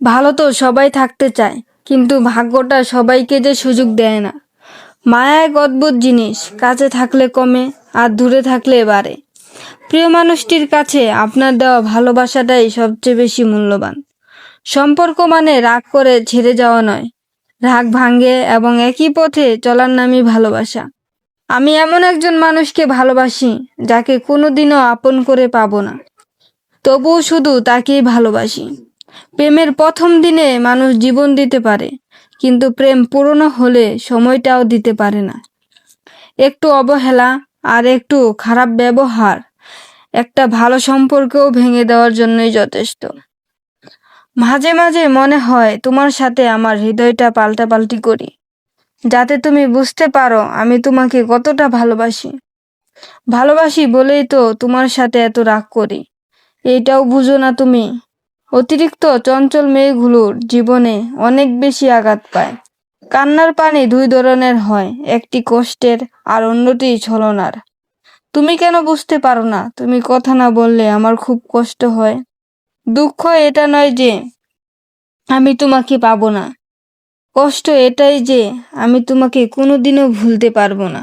ভালো তো সবাই থাকতে চায়, কিন্তু ভাগ্যটা সবাইকে যে সুযোগ দেয় না। মায়া এক অদ্ভুত জিনিস, কাছে থাকলে কমে আর দূরে থাকলে বাড়ে। প্রিয় মানুষটির কাছে আপনার দেওয়া ভালোবাসাটাই সবচেয়ে বেশি মূল্যবান। সম্পর্ক মানে রাগ করে ছেড়ে যাওয়া নয়, রাগ ভাঙে এবং একই পথে চলার নামই ভালোবাসা। আমি এমন একজন মানুষকে ভালোবাসি যাকে কোনোদিনও আপন করে পাবো না, তবুও শুধু তাকেই ভালোবাসি। প্রেমের প্রথম দিনে মানুষ জীবন দিতে পারে, কিন্তু প্রেম পুরনো হলে সময়টাও দিতে পারে না। একটু অবহেলা আর একটু খারাপ ব্যবহার একটা ভালো সম্পর্কও ভেঙে দেওয়ার জন্যই যথেষ্ট। মাঝে মাঝে মনে হয় তোমার সাথে আমার হৃদয়টা পাল্টাপাল্টি করি, যাতে তুমি বুঝতে পারো আমি তোমাকে কতটা ভালোবাসি। ভালোবাসি বলেই তো তোমার সাথে এত রাগ করি, এইটাও বুঝো না তুমি? অতিরিক্ত চঞ্চল মেয়েগুলোর জীবনে অনেক বেশি আঘাত পায়। কান্নার পানি দুই ধরনের হয়, একটি কষ্টের আর অন্যটি ছলনার। তুমি কেন বুঝতে পারো না? তুমি কথা না বললে আমার খুব কষ্ট হয়। দুঃখ এটা নয় যে আমি তোমাকে পাবো না, কষ্ট এটাই যে আমি তোমাকে কোনোদিনও ভুলতে পারবো না।